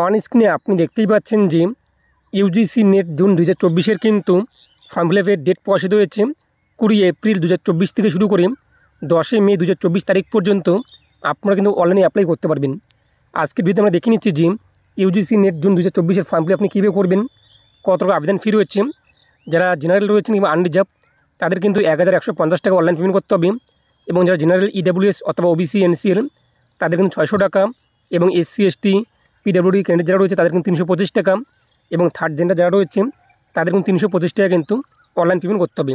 On স্ক্রিনে আপনি দেখতেই পাচ্ছেন যে ইউজিসি নেট জুন 2024-এর কিন্তু ফর্ম ফিল আপের ডেট প্রকাশিত হয়েছে 20 এপ্রিল 2024 থেকে শুরু করে 10 মে 2024 তারিখ পর্যন্ত আপনারা কিন্তু অনলাইনে অ্যাপ্লাই করতে পারবেন। আজকের ভিডিওতে আমরা দেখে নিচ্ছি যে ইউজিসি নেট জুন 2024-এর ফর্ম ফিল আপনি কীভাবে করবেন, কত টাকা আবেদন ফি রয়েছে, যারা জেনারেল রয়েছেন কিংবা আনরিজার্ভ তাদের কিন্তু 1150 টাকা অনলাইন পেমেন্ট করতে হবে, এবং যারা জেনারেল ইডাব্লিউএস অথবা ওবিসি এনসিএল তাদের কিন্তু 600 টাকা, এবং এসসি এসটি পিডাব্লিউডি ক্যান্ডিডেট যারা রয়েছে তাদের কিন্তু 325 টাকা, এবং থার্ড জেন্ডার যারা রয়েছে তাদের কিন্তু 325 টাকা কিন্তু অনলাইন পেমেন্ট করতে হবে।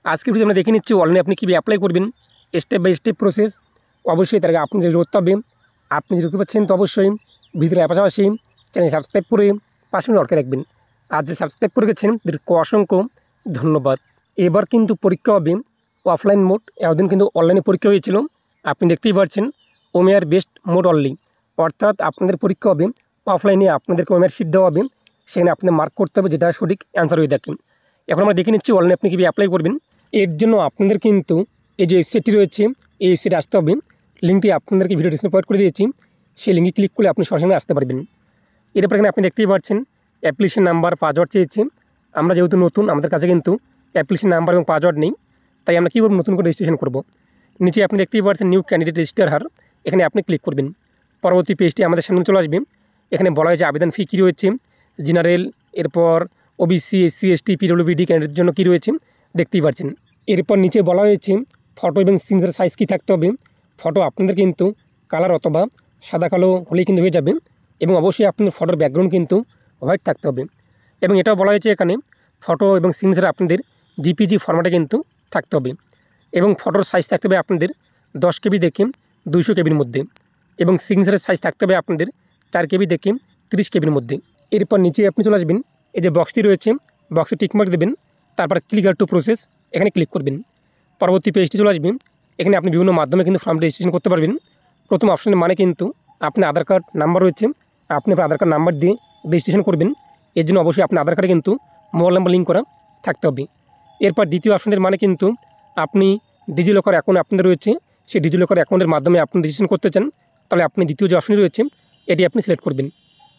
আজকের ভিডিও আমরা দেখে নিচ্ছি অনলাইনে আপনি কীভাবে অ্যাপ্লাই করবেন, স্টেপ বাই স্টেপ প্রসেস। অবশ্যই তার আগে আপনি যে করতে হবে, আপনি যদি দেখতে পাচ্ছেন তো অবশ্যই ভিডিওর পাশাপাশি চ্যানেল সাবস্ক্রাইব করে পাশে লটকে রাখবেন। আর যে সাবস্ক্রাইব করে গেছেন তাদেরকে অসংখ্য ধন্যবাদ। এবার কিন্তু পরীক্ষা হবে অফলাইন মোড, এতদিন কিন্তু অনলাইনে পরীক্ষা হয়েছিল। আপনি দেখতেই পাচ্ছেন ওমেয়ার বেস্ট মোড অনলি, অর্থাৎ আপনাদের পরীক্ষা হবে অফলাইনে, আপনাদেরকে ওমেয়ার শিট দেওয়া হবে, সেখানে আপনাদের মার্ক করতে হবে যেটা সঠিক অ্যান্সার হয়ে থাকে। এখন আমরা দেখে নিচ্ছি অনলাইনে আপনি কীভাবে অ্যাপ্লাই করবেন। এর জন্য আপনাদের কিন্তু এই যে ওয়েবসাইটটি রয়েছে এই ওয়েবসাইটে আসতে হবে। লিঙ্কটি আপনাদেরকে ভিডিও ডিসক্রিপশনে প্রোভাইড করে দিয়েছি, সেই লিঙ্কে ক্লিক করলে আপনি সরাসরি আসতে পারবেন। এরপর এখানে আপনি দেখতেই পাচ্ছেন অ্যাপ্লিকেশন নাম্বার পাসওয়ার্ড চেয়েছে। আমরা যেহেতু নতুন, আমাদের কাছে কিন্তু অ্যাপ্লিকেশন নাম্বার এবং পাসওয়ার্ড নেই, তাই আমরা কীভাবে নতুন করে রেজিস্ট্রেশন করব। নিচে আপনি দেখতেই পাচ্ছেন নিউ ক্যান্ডিডেট রেজিস্টার হার, এখানে আপনি ক্লিক করবেন। পরবর্তী পেজটি আমাদের সামনে চলে আসবে। এখানে বলা হয়েছে আবেদন ফি কী রয়েছে, জেনারেল, এরপর ওবিসি এসসি এসটি পিডব্লিউডি ক্যান্ডিডেটের জন্য কী রয়েছে দেখতেই পাচ্ছেন। এরপর নিচে বলা হয়েছে ফটো এবং সিগনেচার সাইজ কী থাকতে হবে। ফটো আপনাদের কিন্তু কালার অথবা সাদা কালো হলেই কিন্তু হয়ে যাবে, এবং অবশ্যই আপনার ফটোর ব্যাকগ্রাউন্ড কিন্তু হোয়াইট থাকতে হবে। এবং এটাও বলা হয়েছে এখানে ফটো এবং সিগনেচার আপনাদের জিপিজি ফরম্যাটে কিন্তু থাকতে হবে, এবং ফটোর সাইজ থাকতে হবে আপনাদের 10 কেবি দেখে 200 কেবির মধ্যে, এবং সিগনেচারের সাইজ থাকতে হবে আপনাদের 4 কেবি দেখে 30 কেবির মধ্যে। এরপর নিচে আপনি চলে আসবেন, এই যে বক্সটি রয়েছে বক্সে টিকমার্ক দেবেন, তারপর ক্লিক টু প্রসেস এখানে ক্লিক করবেন। পরবর্তী পেজটি চলে আসবেন। এখানে আপনি বিভিন্ন মাধ্যমে কিন্তু ফর্ম রেজিস্ট্রেশন করতে পারবেন। প্রথম অপশনের মানে কিন্তু আপনি আধার কার্ড নাম্বার রয়েছে, আপনি আপনার আধার কার্ড নাম্বার দিয়ে রেজিস্ট্রেশন করবেন। এর জন্য অবশ্যই আপনার আধার কার্ডে কিন্তু মোবাইল নাম্বার লিঙ্ক করা থাকতে হবে। এরপর দ্বিতীয় অপশনের মানে কিন্তু আপনি ডিজিলকার অ্যাকাউন্ট আপনাদের রয়েছে, সেই ডিজিলকার অ্যাকাউন্টের মাধ্যমে আপনি রেজিস্ট্রেশন করতে চান, তাহলে আপনি দ্বিতীয় যে অপশনটি রয়েছে এটি আপনি সিলেক্ট করবেন।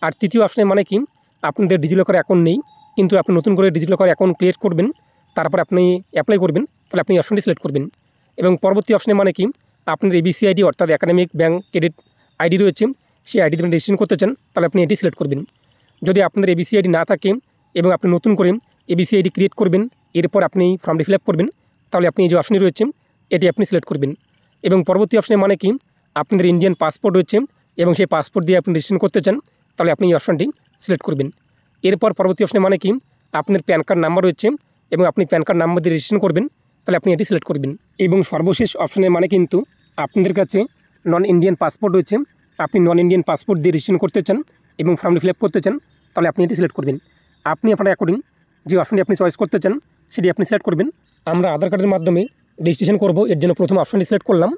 আর তৃতীয় অপশনের মানে কি আপনাদের ডিজিলকার অ্যাকাউন্ট নেই, কিন্তু আপনি নতুন করে ডিজিলকার অ্যাকাউন্ট ক্রিয়েট করবেন, তারপর আপনি অ্যাপ্লাই করবেন, তাহলে আপনি এই অপশনটি সিলেক্ট করবেন। এবং পরবর্তী অপশনে মানে কি আপনাদের এবিসি আইডি অর্থাৎ একাডেমিক ব্যাঙ্ক ক্রেডিট আইডি রয়েছে, সেই আইডি আপনি রেজিস্ট্রেশন করতে চান, তাহলে আপনি এটি সিলেক্ট করবেন। যদি আপনাদের এবিসি আইডি না থাকে এবং আপনি নতুন করে এবিসি আইডি ক্রিয়েট করবেন, এরপর আপনি ফর্মটি ফিল আপ করবেন, তাহলে আপনি এই যে অপশনটি রয়েছে এটি আপনি সিলেক্ট করবেন। এবং পরবর্তী অপশনে মানে কি আপনাদের ইন্ডিয়ান পাসপোর্ট রয়েছে এবং সেই পাসপোর্ট দিয়ে আপনি রেজিস্ট্রেশন করতে চান, তাহলে আপনি এই অপশনটি সিলেক্ট করবেন। এরপর পরবর্তী অপশনে মানে কি আপনার প্যান কার্ড নাম্বার রয়েছে এবং আপনি প্যান কার্ড নাম্বার দিয়ে রেজিস্ট্রেশন করবেন, তাহলে আপনি এটি সিলেক্ট করবেন। এবং সর্বশেষ অপশনের মানে কিন্তু আপনাদের কাছে নন ইন্ডিয়ান পাসপোর্ট রয়েছে, আপনি নন ইন্ডিয়ান পাসপোর্ট দিয়ে রেজিস্ট্রেশন করতে চান এবং ফর্মটি ফিল আপ করতে চান, তাহলে আপনি এটি সিলেক্ট করবেন। আপনি আপনার অ্যাকর্ডিং যে অপশনটি আপনি চয়েস করতে চান সেটি আপনি সিলেক্ট করবেন। আমরা আধার কার্ডের মাধ্যমে রেজিস্ট্রেশন করব, এর জন্য প্রথম অপশনটি সিলেক্ট করলাম।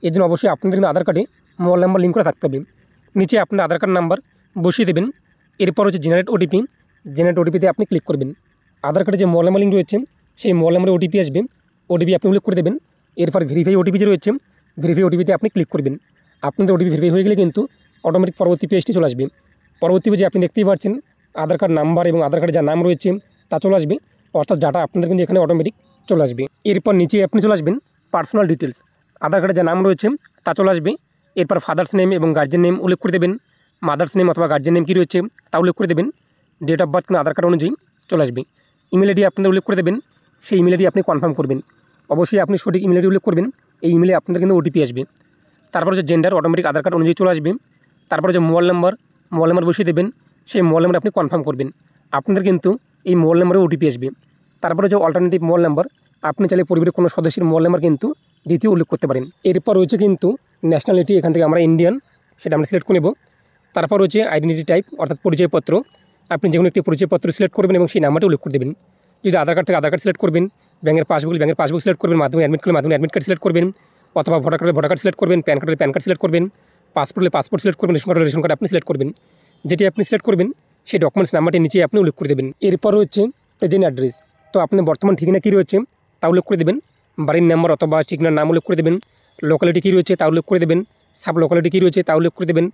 এর জন্য অবশ্যই আপনাদের কিন্তু আধার কার্ডে মোবাইল নাম্বার লিঙ্ক করা থাকতে হবে। নিচে আপনার আধার কার্ড নাম্বার বসিয়ে দেবেন। এরপর হচ্ছে জেনারেট ওটিপিতে আপনি ক্লিক করবেন। আধার কার্ডে যে মোবাইল নাম্বার লিঙ্ক রয়েছে সেই মোবাইল নাম্বারে ওটিপি আসবে, ওটিপি আপনি উল্লেখ করে দেবেন। এরপর ভেরিফাই ওটিপি যে রয়েছে ভেরিফাই ওটিপিতে আপনি ক্লিক করবেন। আপনাদের ওটিপি ভেরিফাই হয়ে গেলে কিন্তু অটোমেটিক পরবর্তী পেজটি চলে আসবে। পরবর্তী পেজে আপনি দেখতেই পাচ্ছেন আধার কার্ড নাম্বার এবং আধার কার্ডে যা নাম রয়েছে তা চলে আসবে, অর্থাৎ ডাটা আপনাদের কিন্তু এখানে অটোমেটিক চলে আসবে। এরপর নিচে আপনি চলে আসবেন পার্সোনাল ডিটেলস, আধার কার্ডে যা নাম রয়েছে তা চলে আসবে। এরপর ফাদার্স নেম এবং গার্জেন নেম উল্লেখ করে দেবেন, মাদার্স নেম অথবা গার্জেন নেম কী রয়েছে তা উল্লেখ করে দেবেন। ডেট অফ বার্থ কিন্তু আধার কার্ড অনুযায়ী চলে আসবে। ইমেল আইডি আপনাদের উল্লেখ করে দেবেন, সেই ইমেল আইডি আপনি কনফার্ম করবেন। অবশ্যই আপনি সঠিক ইমেল আইডি উল্লেখ করবেন, এই ইমেলে আপনাদের কিন্তু ওটিপি আসবে। তারপর হচ্ছে জেন্ডার অটোমেটিক আধার কার্ড অনুযায়ী চলে আসবে। তারপর হচ্ছে মোবাইল নাম্বার বসিয়ে দেবেন, সেই মোবাইল নাম্বার আপনি কনফার্ম করবেন, আপনাদের কিন্তু এই মোবাইল নাম্বারে ওটিপি আসবে। তারপর হচ্ছে অল্টারনেটিভ মোবাইল নাম্বার, আপনি চাইলে পরিবারের কোনো সদস্যের মোবাইল নাম্বার কিন্তু দ্বিতীয় উল্লেখ করতে পারেন। এরপর রয়েছে কিন্তু ন্যাশনালিটি, এখান থেকে আমরা ইন্ডিয়ান সেটা আমরা সিলেক্ট করে নেব। তারপর হচ্ছে আইডেন্টিটি টাইপ অর্থাৎ পরিচয়পত্র, আপনি যে কোনো একটি পরিচয়পত্র সিলেক্ট করবেন এবং সেই নাম্বারটা উল্লেখ করে দেবেন। যদি আধার কার্ড থেকে আধার কার্ড সিলেক্ট করবেন, ব্যাংকের পাসবুক সিলেক্ট করবেন, মাধ্যমিক অ্যাডমিট কার্ড সিলেক্ট করবেন, অথবা ভোটার কার্ড সিলেক্ট করবেন, প্যান কার্ড সিলেক্ট করবেন, পাসপোর্ট সিলেক্ট করবেন, রেশন কার্ড আপনি সিলেক্ট করবেন। যেটি আপনি সিলেক্ট করবেন সেই ডকুমেন্টস নাম্বারটি নিচে আপনি উল্লেখ করে দেবেন। এরপর হচ্ছে প্রেজেন্ট অ্যাড্রেস, তো আপনার বর্তমান ঠিকানা কী রয়েছে তা উল্লেখ করে দেবেন, বাড়ির নাম্বার অথবা ঠিকানার নাম উল্লেখ করে দেবেন, লোকালিটি কী রয়েছে তা উল্লেখ করে দেবেন, সাব লোকালিটি কী রয়েছে তা উল্লেখ করে দেবেন,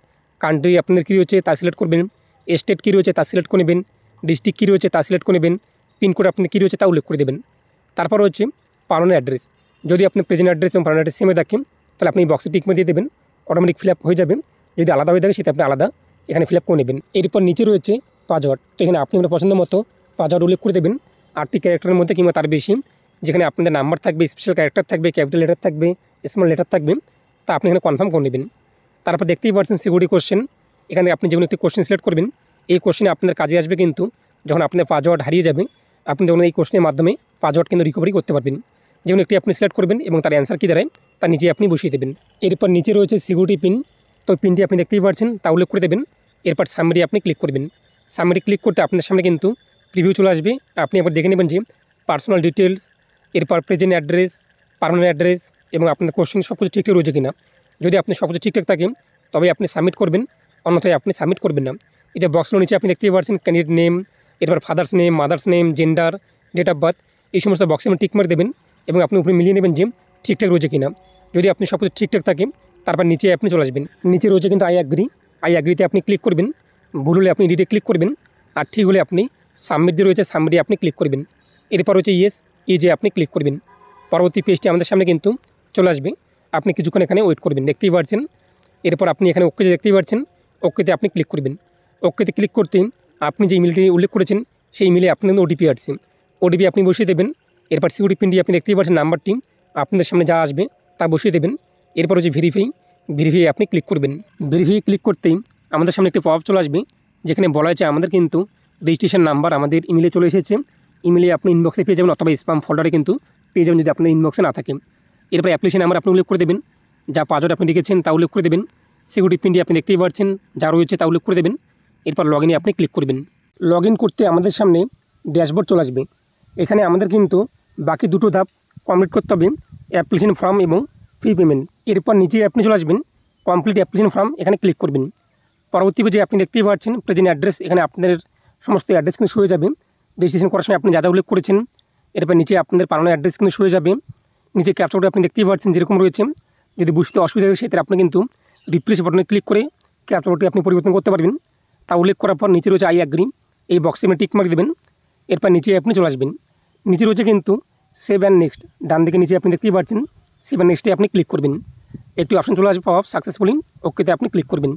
কান্ট্রি আপনাদের কী রয়েছে তা সিলেক্ট করবেন, স্টেট কী রয়েছে তা সিলেক্ট করে নেবেন, ডিস্ট্রিক্ট কী রয়েছে তা সিলেক্ট করে নেবেন, পিনকোড আপনাদের কী রয়েছে তা উল্লেখ করে দেবেন। তারপর হচ্ছে পার্মানেন্ট অ্যাড্রেস, যদি আপনার প্রেজেন্ট অ্যাড্রেস এবং পার্মানেন্ট অ্যাড্রেস সেমে থাকে তাহলে আপনি বক্সে টিক দিয়ে দেবেন, অটোমেটিক ফিল আপ হয়ে যাবে। যদি আলাদা হয়ে থাকে সেটা আপনি আলাদা এখানে ফিল আপ করে নেবেন। এরপর নিচে রয়েছে পাসওয়ার্ড, তো এখানে আপনি আপনার পছন্দ মতো পাসওয়ার্ড উল্লেখ করে দেবেন 8টি ক্যারেক্টারের মধ্যে কিংবা তার বেশি, যেখানে আপনাদের নাম্বার থাকবে, স্পেশাল ক্যারেক্টার থাকবে, ক্যাপিটাল লেটার থাকবে, স্মল লেটার থাকবে, তা আপনি এখানে কনফার্ম করে নেবেন। তারপর দেখতেই পাচ্ছেন সিকিউরিটি কোশ্চেন, এখানে আপনি যে কোনো একটি কোশ্চেন সিলেক্ট করবেন। এই কোশ্চেনে আপনার কাজে আসবে, কিন্তু যখন আপনার পাসওয়ার্ড হারিয়ে যাবে আপনি যখন এই কোশ্চেনের মাধ্যমে পাসওয়ার্ড কিন্তু রিকভারি করতে পারবেন। যেমন একটি আপনি সিলেক্ট করবেন এবং তার অ্যান্সার কী দাঁড়ায় তা নিজে আপনি বসিয়ে দেবেন। এরপর নিচে রয়েছে সিকিউরিটি পিন, তো পিনটি আপনি দেখতেই পাচ্ছেন তা উল্লেখ করে দেবেন। এরপর সাবমিটে আপনি ক্লিক করবেন। সাবমিটে ক্লিক করতে আপনার সামনে কিন্তু প্রিভিউ চলে আসবে, আপনি একবার দেখে নেবেন যে পার্সোনাল ডিটেলস, এরপর প্রেজেন্ট অ্যাড্রেস, পার্মানেন্ট অ্যাড্রেস এবং আপনার কোশ্চেন সব কিছু ঠিকঠাক রয়েছে কিনা। যদি আপনি সব কিছু ঠিকঠাক থাকে তবে আপনি সাবমিট করবেন, অন্যথায় আপনি সাবমিট করবেন না। এই যে বক্সগুলো নিচে আপনি দেখতেই পাচ্ছেন ক্যান্ডিডেট নেম, এরপর father's name, mother's name, gender, date of birth, এই সমস্ত বক্সে আপনি টিক মার দেবেন এবং আপনি উপরে মিলিয়ে নেবেন যে ঠিকঠাক রয়েছে কিনা। যদি আপনি সব কিছু ঠিকঠাক থাকে তারপর নিচে আপনি চলে আসবেন। নিচে রয়েছে কিন্তু আই অ্যাগ্রিতে আপনি ক্লিক করবেন, ভুল হলে আপনি এডিটে ক্লিক করবেন, আর ঠিক হলে আপনি সাবমিট যে রয়েছে সাবমিটে আপনি ক্লিক করবেন। এরপর হচ্ছে ইয়েস যে আপনি ক্লিক করবেন। পরবর্তী পেজটি আমাদের সামনে কিন্তু চলে আসবে, আপনি কিছুক্ষণ এখানে ওয়েট করবেন, দেখতেই পাচ্ছেন। এরপর আপনি এখানে ওকে যে দেখতেই পাচ্ছেন, ওকেতে আপনি ক্লিক করবেন। ওকেতে ক্লিক করতে আপনি যে ইমেলটি উল্লেখ করেছেন সেই ইমেলে আপনার ওটিপি আসছে, ওটিপি আপনি বসিয়ে দেবেন। এরপর সিকিউরিটি পিনটি আপনি দেখতেই পাচ্ছেন, নাম্বারটি আপনাদের সামনে যা আসবে তা বসিয়ে দেবেন। এরপর হচ্ছে ভেরিফাই আপনি ক্লিক করবেন। ভেরিফাই ক্লিক করতেই আমাদের সামনে একটি পপআপ চলে আসবে, যেখানে বলা হয়েছে আমাদের কিন্তু রেজিস্ট্রেশন নাম্বার আমাদের ইমেলে চলে এসেছে। ইমেলে আপনি ইনবক্সে পেয়ে যাবেন অথবা স্প্যাম ফোল্ডারে কিন্তু পেয়ে যাবেন যদি আপনার ইনবক্সে না থাকে। এরপর অ্যাপ্লিকেশন নাম্বার আপনি উল্লেখ করে দেবেন, যা পাসওয়ার্ড আপনি লিখেছেন তা উল্লেখ করে দেবেন। সিকিউরিটি পিনটি আপনি দেখতেই পাচ্ছেন যা রয়েছে তা উল্লেখ করে দেবেন। এরপর লগ ইনে আপনি ক্লিক করবেন। লগ ইন করতে আমাদের সামনে ড্যাশবোর্ড চলে আসবে, এখানে আমাদের কিন্তু বাকি দুটো ধাপ কমপ্লিট করতে হবে, অ্যাপ্লিকেশন ফর্ম এবং ফি পেমেন্ট। এরপর নিচে আপনি চলে আসবেন কমপ্লিট অ্যাপ্লিকেশন ফর্ম, এখানে ক্লিক করবেন। পরবর্তী পেজে আপনি দেখতেই পাচ্ছেন প্রেজেন্ট অ্যাড্রেস, এখানে আপনাদের সমস্ত অ্যাড্রেস কিন্তু শুয়ে যাবে রেজিস্ট্রেশন করার সময় আপনি যা যা উল্লেখ করেছেন। এরপর নিচে আপনাদের পার্মানেন্ট অ্যাড্রেস কিন্তু শুয়ে যাবে। নিচে ক্যাপচারটা আপনি দেখতেই পাচ্ছেন যেরকম রয়েছে, যদি বুঝতে অসুবিধা হয় সেক্ষেত্রে আপনি কিন্তু রিপ্লেস বাটনে ক্লিক করে ক্যাপচারটি আপনি পরিবর্তন করতে পারবেন। তা উল্লেখ করার পর নিচে রয়েছে আই অ্যাগ্রি, এই বক্সে আপনি টিক মার্ক দেবেন। এরপর নিচে আপনি চলে আসবেন, নিচে রয়েছে কিন্তু সেভ অ্যান্ড নেক্সট, ডান দিকে নিচে আপনি দেখতেই পাচ্ছেন সেভ অ্যান্ড নেক্সটে আপনি ক্লিক করবেন। একটি অপশন চলে আসবে অফ সাকসেসফুলি, ওকেতে আপনি ক্লিক করবেন।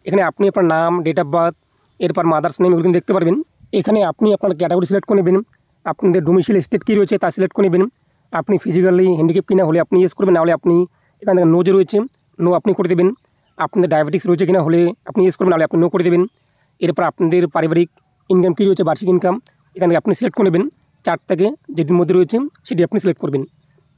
এখানে আপনি আপনার নাম, ডেট অফ বার্থ, এরপর মাদার্স নেম এগুলো দেখতে পারবেন। এখানে আপনি আপনার ক্যাটাগরি সিলেক্ট করে নেবেন, আপনাদের ডোমিসাইল স্টেট কী রয়েছে তা সিলেক্ট করে নেবেন। আপনি ফিজিক্যালি হ্যান্ডিক্যাপ কিনা হলে আপনি ইয়েস করবেন, না হলে আপনি এখান থেকে নো যে রয়েছে নো আপনি করে দেবেন। আপনাদের ডায়াবেটিক্স রয়েছে কিনা হলে আপনি ইয়েস করবেন, নাহলে আপনি নো করে দেবেন। এরপর আপনাদের পারিবারিক ইনকাম কী রয়েছে, বার্ষিক ইনকাম, এখান থেকে আপনি সিলেক্ট করে নেবেন। 4 থেকে যেটির মধ্যে রয়েছে সেটি আপনি সিলেক্ট করবেন।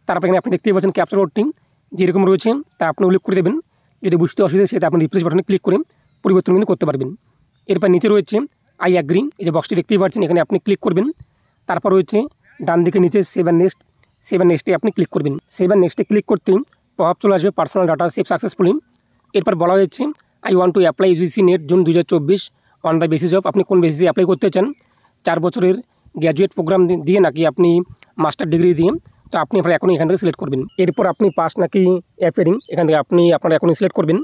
তারপর এখানে আপনি দেখতেই পাচ্ছেন ক্যাপচার কোডটি যেরকম রয়েছে তা আপনি উল্লেখ করে দেবেন। যদি বুঝতে অসুবিধা সেটা আপনি রিপ্লেস বাটনে ক্লিক করে পরিবর্তন কিন্তু করতে পারবেন। এরপর নিচে রয়েছে আই অ্যাগ্রি, এই যে বক্সটি দেখতেই পাচ্ছেন এখানে আপনি ক্লিক করবেন। তারপর রয়েছে ডান দিকে নিচে সেভ অ্যান্ড নেক্সটে আপনি ক্লিক করবেন। সেভ অ্যান্ড নেক্সটে ক্লিক করতে পপআপ চলে আসবে পার্সোনাল ডাটা সেভ সাকসেসফুলি। এরপর বলা হয়েছে I want to apply UGC NET June 2024 on the basis of, আপনি কোন বেসিসে অ্যাপ্লাই করতে চান, 4 বছরের গ্র্যাজুয়েট প্রোগ্রাম দিয়ে নাকি আপনি মাস্টার ডিগ্রি দিয়ে, তো আপনি আপনার এখনই এখান থেকে সিলেক্ট করবেন। এরপর আপনি পাস নাকি অ্যাপিয়ারিং, এখান থেকে আপনি আপনার এখনই সিলেক্ট করবেন।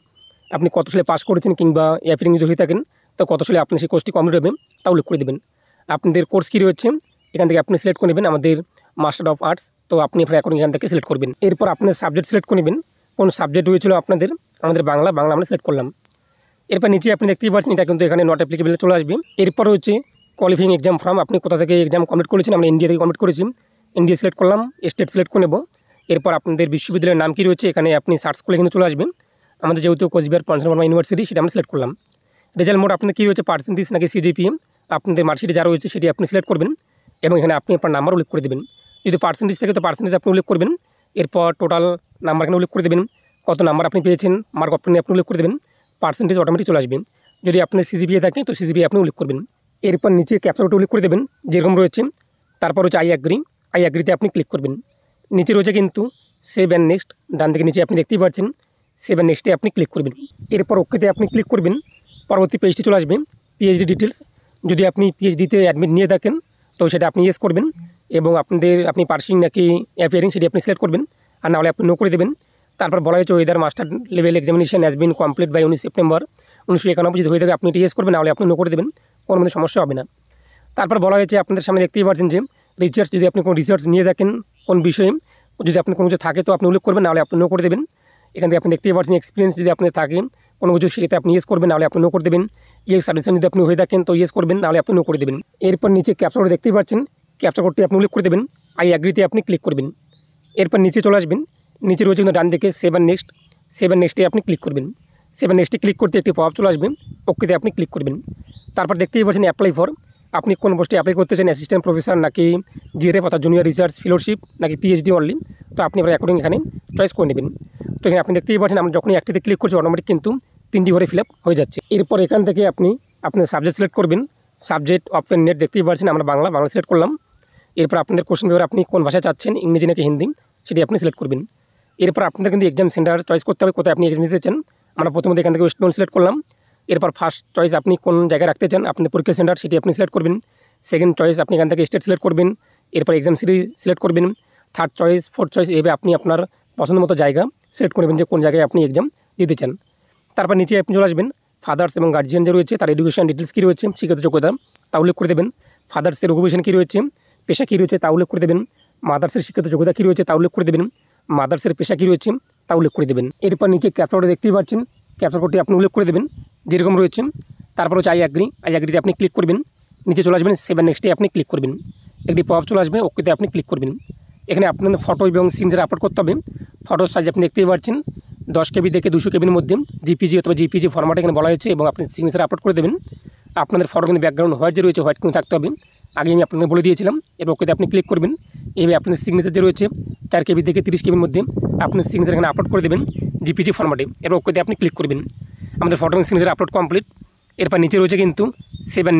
আপনি কত সালে পাস করেছেন কিংবা অ্যাপিয়ারিং যদি হয়ে থাকেন তো কত সালে আপনি সেই কোর্সটি কমপ্লিট হবে তা উল্লেখ করে দেবেন। আপনাদের কোর্স কী রয়েছে এখান থেকে আপনি সিলেক্ট করে নেবেন আমাদের মাস্টার অফ আর্টস, তো আপনি আপনার এখন এখান থেকে সিলেক্ট করবেন। এরপর আপনার সাবজেক্ট সিলেক্ট করে নেবেন, কোন সাবজেক্ট হয়েছিল আপনাদের, আমাদের বাংলা আমরা সিলেক্ট করলাম। এরপর নিচে আপনি দেখতেই পাচ্ছেন এটা কিন্তু এখানে নট অ্যাপ্লিকেবল চলে আসবে। এরপর হচ্ছে কোয়ালিফাইং এক্সাম ফর্ম, আপনি কোথা থেকে এক্সাম কমপ্লিট করেছেন, আমরা ইন্ডিয়া থেকে কমপ্লিট করেছি, ইন্ডিয়া সিলেক্ট করলাম, স্টেট সিলেক্ট করে নেব। এরপর আপনাদের বিশ্ববিদ্যালয়ের নাম কী রয়েছে এখানে আপনি সার্চ করলে কিন্তু চলে আসবে। আমাদের যেহেতু কোচবিহার পঞ্চমবর্মা ইউনিভার্সিটি সেটা আমরা সিলেক্ট করলাম। রেজাল্ট মোড আপনাদের কী রয়েছে, পার্সেন্টেজ নাকি সিজিপিএ, আপনাদের মার্কশিটে যা রয়েছে সেটি আপনি সিলেক্ট করবেন এবং এখানে আপনি আপনার নাম্বার উল্লেখ করে দেবেন। যদি পার্সেন্টেজ থাকে তো পার্সেন্টেজ আপনি উল্লেখ করবেন। এরপর টোটাল নাম্বার এখানে উল্লেখ করে দেবেন, কত নাম্বার আপনি পেয়েছেন, মার্ক আপনি উল্লেখ করে দেবেন, পার্সেন্টেজ অটোমেটিক চলে আসবে। যদি আপনার সিজিপিএ থাকে তো সিজিপিএ আপনি উল্লেখ করবেন। এরপর নিচে ক্যাপচারটা উল্লেখ করে দেবেন যেরকম রয়েছে। তারপর হচ্ছে আই অ্যাগ্রিতে আপনি ক্লিক করবেন। নিচে রয়েছে কিন্তু সেভ অ্যান্ড নেক্সট, ডান দিকে নিচে আপনি দেখতেই পাচ্ছেন সেভ অ্যান্ড নেক্সটে আপনি ক্লিক করবেন। এরপর ওকেতে আপনি ক্লিক করবেন। পরবর্তী পেজটি চলে আসবে পিএইচডি ডিটেলস, যদি আপনি পিএইচডিতে অ্যাডমিট নিয়ে থাকেন তো সেটা আপনি ইয়েস করবেন এবং আপনি পার্সিং নাকি অ্যাপিয়ারিং সেটি আপনি সিলেক্ট করবেন, আর নাহলে আপনি নো করে দেবেন। তারপর বলা হয়েছে whether master level examination has been complete by 19 September 1991 যদি হয়ে থাকে আপনি ইয়েস করবেন, নাহলে আপনি নো করে দেবেন, কোনো মধ্যে সমস্যা হবে না। তারপর বলা হয়েছে আপনাদের সামনে দেখতেই পাচ্ছেন যে রিসার্চ, যদি আপনি কোনো রিসার্চ নিয়ে থাকেন কোন বিষয়ে, যদি আপনার কোনো কিছু থাকে তো আপনি উল্লেখ করবেন, নাহলে আপনি নো করে দেবেন। এখান থেকে আপনি দেখতেই পাচ্ছেন এক্সপিরিয়েন্স যদি আপনার থাকে কোনো কিছু, সেক্ষেত্রে আপনি ইয়েস করবেন, নাহলে আপনি নো করে দেবেন। সাজেশন যদি আপনি হয়ে থাকেন তো ইয়েস করবেন, নাহলে আপনি নো করে দেবেন। এরপর নিচে ক্যাপচা কোড দেখতেই পাচ্ছেন, ক্যাপচা কোডটি আপনি উল্লেখ করে দেবেন, আই অ্যাগ্রিতে আপনি ক্লিক করবেন। এরপর নিচে চলে আসবেন, নিচে রয়েছে কিন্তু ডান দিকে 7 নেক্সটে আপনি ক্লিক করবেন। 7 নেক্সটে ক্লিক করতে একটি পপ চলে আসবে, ওকেতে আপনি ক্লিক করবেন। তারপর দেখতেই পাচ্ছেন অ্যাপ্লাই ফর, আপনি কোন পোস্টে অ্যাপ্লাই করতে চান, অ্যাসিস্ট্যান্ট প্রফেসর নাকি জিআরএফ অর্থাৎ জুনিয়র রিসার্চ ফেলোশিপ নাকি পিএইচডি অনলি, তো আপনি এবার অ্যাকর্ডিং এখানে চয়েস করে নেবেন। তো এখানে আপনি দেখতেই পাচ্ছেন আমরা যখনই একটিতে ক্লিক করছি অটোমেটিক কিন্তু 3টি ঘরে ফিল আপ হয়ে যাচ্ছে। এরপর এখান থেকে আপনি আপনার সাবজেক্ট সিলেক্ট করবেন। সাবজেক্ট ওপেন নেট দেখতেই পাচ্ছেন আমরা বাংলা সিলেক্ট করলাম। এরপর আপনাদের কোশ্চেন পেপার আপনি কোন ভাষায় চাচ্ছেন, ইংরেজি নাকি হিন্দি, সেটি আপনি সিলেক্ট করবেন। এরপর আপনাদের কিন্তু এক্সাম সেন্টার চয়েস করতে হবে, কোথায় আপনি এক্সাম দিতে চান। আমরা প্রথমত এখান থেকে ওয়েস্ট বেঙ্গল সিলেক্ট করলাম। এরপর ফার্স্ট চয়েস আপনি কোন জায়গায় রাখতে চান আপনাদের পরীক্ষা সেন্টার, সেটি আপনি সিলেক্ট করবেন। সেকেন্ড চয়েস আপনি এখান থেকে স্টেট সিলেক্ট করবেন। এরপর এক্সাম সিটি সিলেক্ট করবেন। থার্ড চয়েস, ফোর্থ চয়েস, এভাবে আপনি আপনার পছন্দ মতো জায়গা সিলেক্ট করবেন যে কোন জায়গায় আপনি এক্সাম দিতে চান। তারপর নিচে আপনি চলে আসবেন, ফাদার্স এবং গার্জিয়ান যে রয়েছে তার এডুকেশন ডিটেলস কী রয়েছে, শিক্ষাগত যোগ্যতা তা উল্লেখ করে দেবেন। ফাদার্সের অকুপেশন কী রয়েছে, পেশা কী রয়েছে তা উল্লেখ করে দেবেন। মাদার্সের শিক্ষাগত যোগ্যতা কী রয়েছে তা উল্লেখ করে দেবেন। মাদার্সের পেশা কী রয়েছে তা উল্লেখ করে দেবেন। এরপর নিচে ক্যাপচা কোড দেখতেই পাচ্ছেন, ক্যাপচা কোডটি আপনি উল্লেখ করে দেবেন যেরকম রয়েছে। তারপর হচ্ছে আই অ্যাগ্রিতে আপনি ক্লিক করবেন। নিচে চলে আসবেন 7 নেক্সটে আপনি ক্লিক করবেন। একটি পপ চলে আসবে, ওকেতে আপনি ক্লিক করবেন। এখানে আপনাদের ফটো এবং সিগনেচার আপলোড করতে হবে। ফটোর সাইজ আপনি দেখতেই পাচ্ছেন 10 KB থেকে 200 KBর মধ্যে জিপিজি অথবা জিপিজি ফরম্যাটে এখানে বলা হয়েছে, এবং আপনি সিগনেচার আপলোড করে দেবেন। আপনাদের ফটো কিন্তু ব্যাকগ্রাউন্ড হোয়াইট যে রয়েছে হোয়াইট কিন্তু থাকতে হবে, আগে আমি আপনাদের বলে দিয়েছিলাম। এবার ওকেতে আপনি ক্লিক করবেন। এইভাবে আপনাদের সিগনেচার যে রয়েছে 4 KB থেকে 30 KBর মধ্যে আপনার সিগনেচার এখানে আপলোড করে দেবেন জিপিজি ফরম্যাটে। এবার ওকেতে আপনি ক্লিক করবেন। আমাদের ফটো এবং সিগনেচার আপলোড কমপ্লিট। এরপর নিচে রয়েছে কিন্তু 7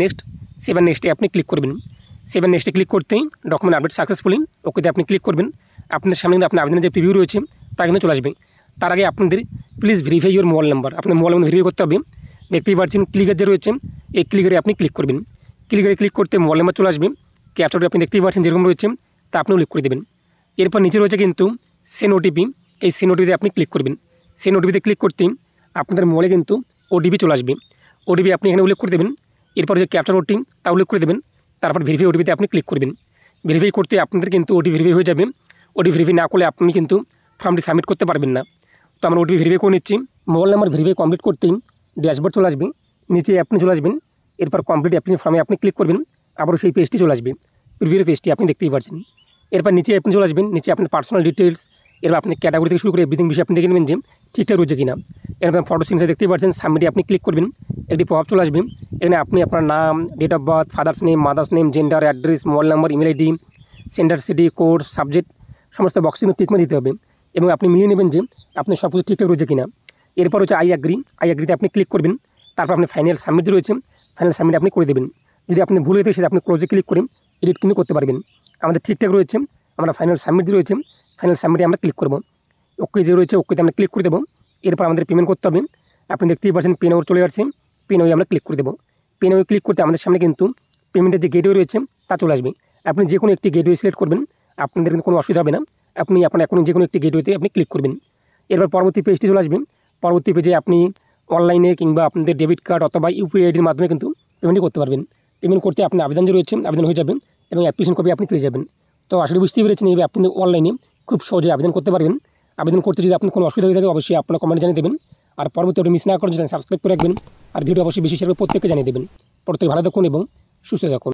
নেক্সটে আপনি ক্লিক করবেন। 7 নেক্সটে ক্লিক করতেই ডকুমেন্ট আপডেট সাকসেসফুলি, ওকেতে আপনি ক্লিক করবেন। আপনাদের সামনে কিন্তু আপনার আবেদনের যে প্রিভিউ রয়েছে তা কিন্তু চলে আসবে। তার আগে আপনাদের please verify your mobile number, আপনার মোবাইল নাম্বার ভেরিফাই করতে হবে। দেখতেই পাচ্ছেন ক্লিকার যে রয়েছে, এই ক্লিকারে আপনি ক্লিক করবেন। ক্লিকারে ক্লিক করতে মোবাইল নাম্বার চলে আসবে। ক্যাপচারটি আপনি দেখতেই পাচ্ছেন যেরকম রয়েছে তা আপনি উল্লেখ করে দেবেন। এরপর নিচে রয়েছে কিন্তু সেন্ড ওটিপি, এই সেন্ড ওটিপিতে আপনি ক্লিক করবেন। সেন্ড ওটিপিতে ক্লিক করতেই আপনাদের মোবাইলে কিন্তু ওটিপি চলে আসবে। ওটিপি আপনি এখানে উল্লেখ করে দেবেন। এরপর যে ক্যাপচার কোডটি তা উল্লেখ করে দেবেন। তারপর ভেরিফাই ওটিপিতে আপনি ক্লিক করবেন। ভেরিফাই করতে আপনাদের কিন্তু ওটিপি ভেরিফাই হয়ে যাবে। ওটিপি ভেরিফাই না করলে আপনি কিন্তু ফর্মটি সাবমিট করতে পারবেন না। তো আমরা ওটিপি ভেরিফাই করে নিচ্ছি। মোবাইল নাম্বার ভেরিফাই কমপ্লিট করতেই ড্যাশবোর্ড চলে আসবে, নিচে আপনি চলে আসবেন। এরপর কমপ্লিট অ্যাপ্লিকেশন ফর্মে আপনি ক্লিক করবেন, আবারও সেই পেজটি চলে আসবে, প্রিভিউর পেজটি আপনি দেখতেই পাচ্ছেন। এরপর নিচে আপনি চলে আসবেন, নিচে আপনার পার্সোনাল ডিটেলস, এরপর আপনি ক্যাটাগরি থেকে শুরু করে এভরিথিং বিষয়ে আপনি দেখে নেবেন যে ঠিকঠাক রয়েছে কিনা। এরপর ফটো সিগনেচার দেখতেই পাচ্ছেন, সাবমিটে আপনি ক্লিক করবেন। একটি পপ চলে আসবে, এখানে আপনি আপনার নাম, date of birth, father's name, mother's name, gender, address, mobile number, email ID, centre, city, code, subject সমস্ত বক্সে কিন্তু টিক দিতে হবে, এবং আপনি মিলিয়ে নেবেন যে আপনি সব কিছু ঠিকঠাক রয়েছে কিনা। এরপর হচ্ছে আই অ্যাগ্রিতে আপনি ক্লিক করবেন। তারপর আপনি ফাইনাল সাবমিট রয়েছে, ফাইনাল সাবমিট আপনি করে দেবেন। যদি আপনি ভুল হয়ে থাকে সেটা আপনি ক্লোজে ক্লিক করে এডিট কিন্তু করতে পারবেন। আমাদের ঠিকঠাক রয়েছে, আমরা ফাইনাল সাবমিট রয়েছে, ফাইনাল সাবমিটে আমরা ক্লিক করব। ওকে যে রয়েছে ওকেতে আমরা ক্লিক করে দেবো। এরপর আমাদের পেমেন্ট করতে হবে। আপনি দেখতেই পাচ্ছেন পেন ওর চলে আসছে, পেন ওয়ে আমরা ক্লিক করে দেবো। পেন ওয়ে ক্লিক করতে আমাদের সামনে কিন্তু পেমেন্টের যে গেটওয়ে রয়েছে তা চলে আসবে। আপনি যে কোনো একটি গেটওয়ে সিলেক্ট করবেন, আপনাদের কিন্তু কোনো অসুবিধা হবে না। আপনি আপনার এখন যে কোনো একটি গেটওয়েতে আপনি ক্লিক করবেন। এরপর পরবর্তী পেজটি চলে আসবে। পরবর্তী পেজে আপনি অনলাইনে কিংবা আপনাদের ডেবিট কার্ড অথবা ইউপিআই আইডির মাধ্যমে কিন্তু পেমেন্ট করতে পারবেন। পেমেন্ট করতে আপনার আবেদন যে রয়েছে আবেদন হয়ে যাবে, এবং অ্যাপ্লিকেশন কপি আপনি পেয়ে যাবেন। তো আসলে বুঝতেই পেরেছেন এইভাবে আপনি অনলাইনে খুব সহজে আবেদন করতে পারবেন। আবেদন করতে যদি আপনার কোনো অসুবিধা হয়ে থাকে অবশ্যই আপনার কমেন্ট জানিয়ে দেবেন। আর পরবর্তী মিস না করেন সাবস্ক্রাইব করে রাখবেন। আর ভিডিও অবশ্যই বেশি হিসেবে প্রত্যেককে জানিয়ে দেবেন। প্রত্যেকে ভালো থাকুন এবং সুস্থ থাকুন।